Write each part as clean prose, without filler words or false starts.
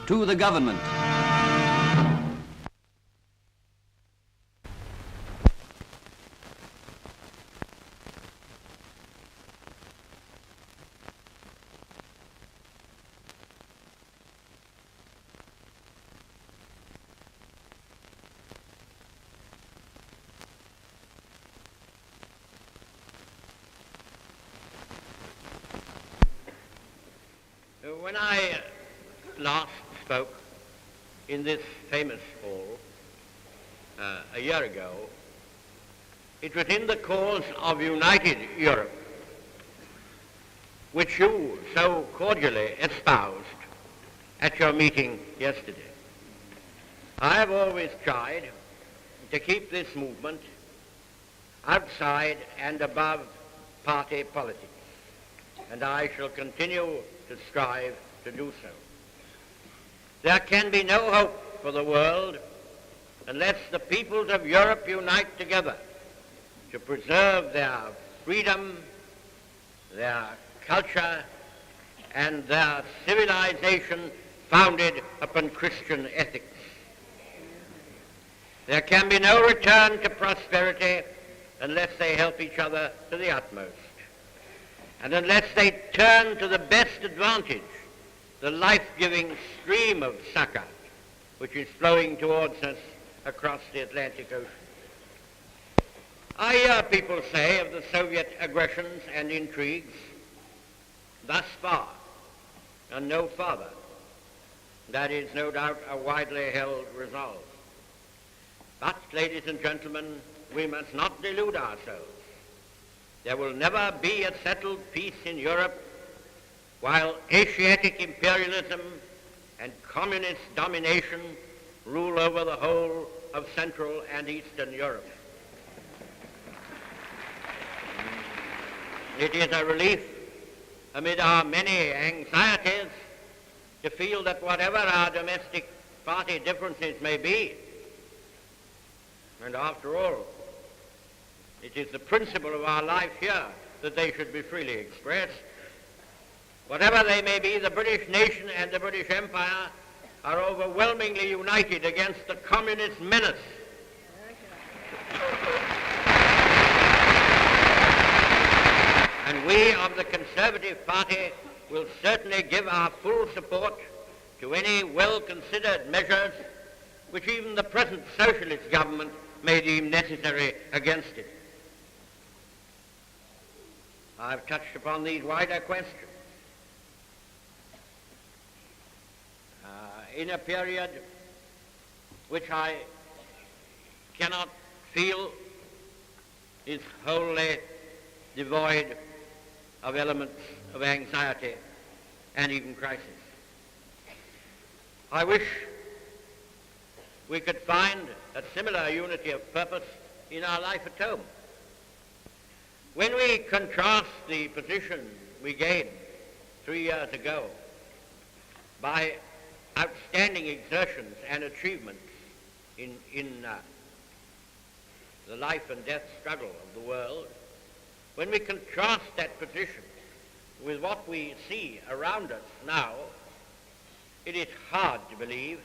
to the government. When I last spoke in this famous hall a year ago, it was in the cause of united Europe, which you so cordially espoused at your meeting yesterday. I have always tried to keep this movement outside and above party politics, and I shall continue to strive to do so. There can be no hope for the world unless the peoples of Europe unite together to preserve their freedom, their culture, and their civilization founded upon Christian ethics. There can be no return to prosperity unless they help each other to the utmost, and unless they turn to the best advantage the life-giving stream of succor which is flowing towards us across the Atlantic Ocean. I hear people say of the Soviet aggressions and intrigues, thus far and no farther. That is no doubt a widely held resolve. But, ladies and gentlemen, we must not delude ourselves. There will never be a settled peace in Europe while Asiatic imperialism and communist domination rule over the whole of Central and Eastern Europe. It is a relief amid our many anxieties to feel that whatever our domestic party differences may be, and after all, it is the principle of our life here that they should be freely expressed. Whatever they may be, the British nation and the British Empire are overwhelmingly united against the communist menace. And we of the Conservative Party will certainly give our full support to any well-considered measures which even the present socialist government may deem necessary against it. I've touched upon these wider questions. In a period which I cannot feel is wholly devoid of elements of anxiety and even crisis. I wish we could find a similar unity of purpose in our life at home. When we contrast the position we gained 3 years ago by outstanding exertions and achievements in the life and death struggle of the world, when we contrast that position with what we see around us now, it is hard to believe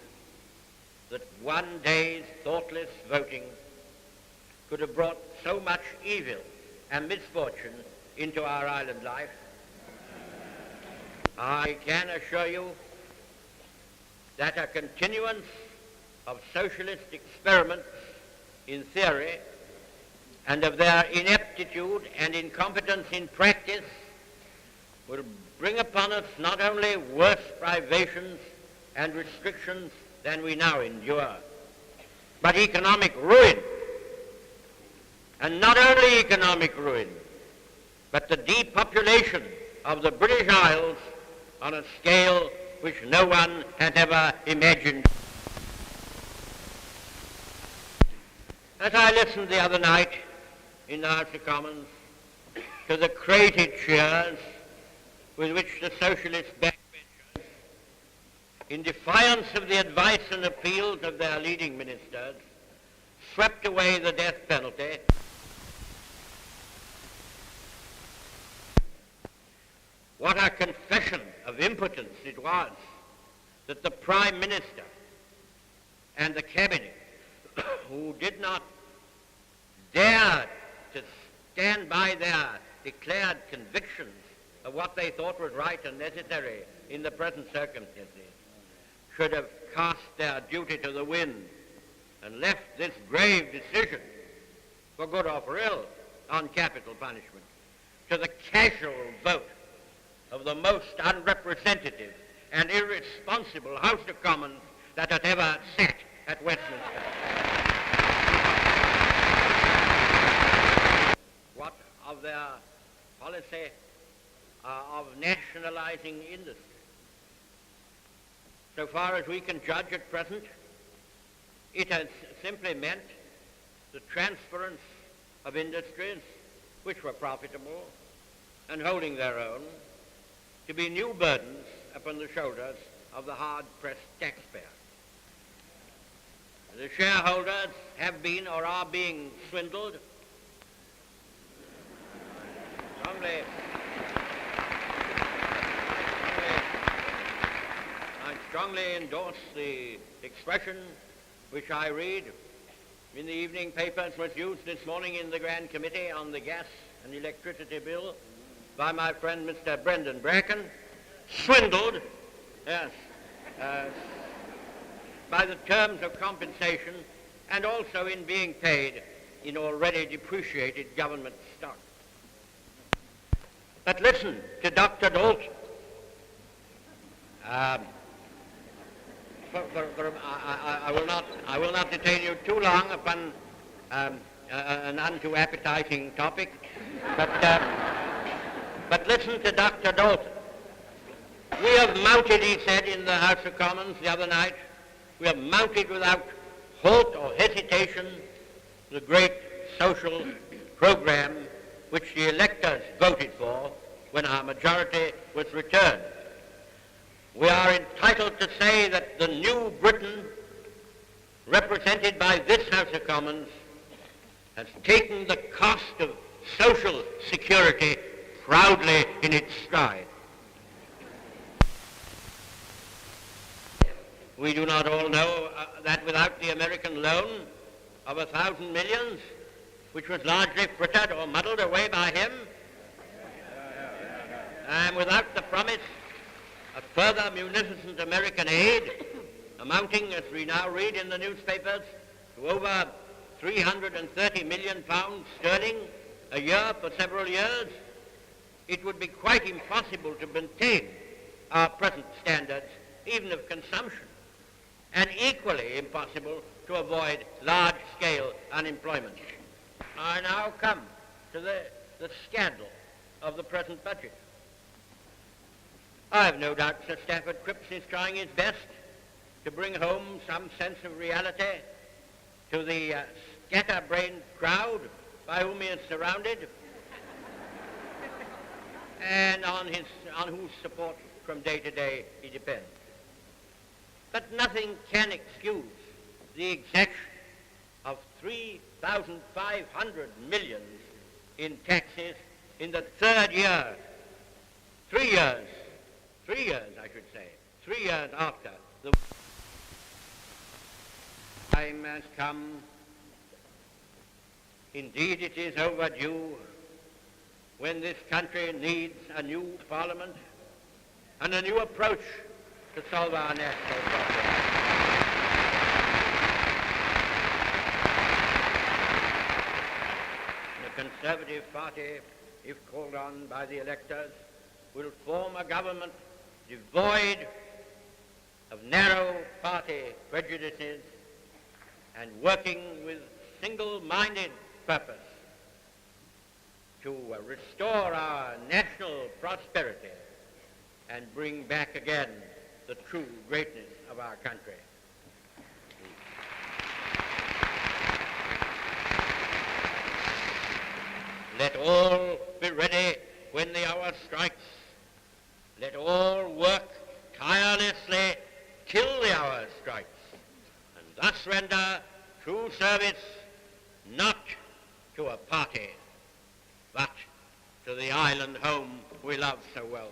that one day's thoughtless voting could have brought so much evil and misfortune into our island life. I can assure you that a continuance of socialist experiments in theory and of their ineptitude and incompetence in practice will bring upon us not only worse privations and restrictions than we now endure, but economic ruin. And not only economic ruin, but the depopulation of the British Isles on a scale which no one had ever imagined. As I listened the other night in the House of Commons to the crazy cheers with which the socialist backbenchers, in defiance of the advice and appeals of their leading ministers, swept away the death penalty, what a confession of impotence it was that the Prime Minister and the Cabinet, who did not dare to stand by their declared convictions of what they thought was right and necessary in the present circumstances, should have cast their duty to the wind and left this grave decision, for good or for ill, on capital punishment to the casual vote of the most unrepresentative and irresponsible House of Commons that had ever sat at Westminster. What of their policy of nationalizing industry? So far as we can judge at present, it has simply meant the transference of industries which were profitable and holding their own to be new burdens upon the shoulders of the hard-pressed taxpayer. The shareholders have been or are being swindled. I strongly endorse the expression which I read in the evening papers, was used this morning in the Grand Committee on the Gas and Electricity Bill by my friend Mr. Brendan Bracken, swindled, yes, by the terms of compensation and also in being paid in already depreciated government stock. But listen to Dr. Dalton. I will not detain you too long upon an unto appetizing topic, but listen to Dr. Dalton. We have mounted, he said in the House of Commons the other night, we have mounted without halt or hesitation the great social program which the electors voted for when our majority was returned. We are entitled to say that the new Britain, represented by this House of Commons, has taken the cost of social security proudly in its stride. We do not all know that without the American loan of 1,000 millions, which was largely frittered or muddled away by him, and without the promise of further munificent American aid, amounting, as we now read in the newspapers, to over 330 million pounds sterling a year for several years, it would be quite impossible to maintain our present standards, even of consumption, and equally impossible to avoid large-scale unemployment. I now come to the scandal of the present budget. I have no doubt Sir Stafford Cripps is trying his best to bring home some sense of reality to the scatterbrained crowd by whom he is surrounded and on whose support from day to day he depends. But nothing can excuse the exaction of 3,500 millions in taxes in the third year, 3 years, I should say, 3 years after the time has come. Indeed, it is overdue, when this country needs a new parliament and a new approach to solve our national problems. The Conservative Party, if called on by the electors, will form a government devoid of narrow party prejudices and working with single-minded purpose to restore our national prosperity and bring back again the true greatness of our country. Let all be ready when the hour strikes. Let all work tirelessly till the hour strikes, and thus render true service not to a party, but to the island home we love so well.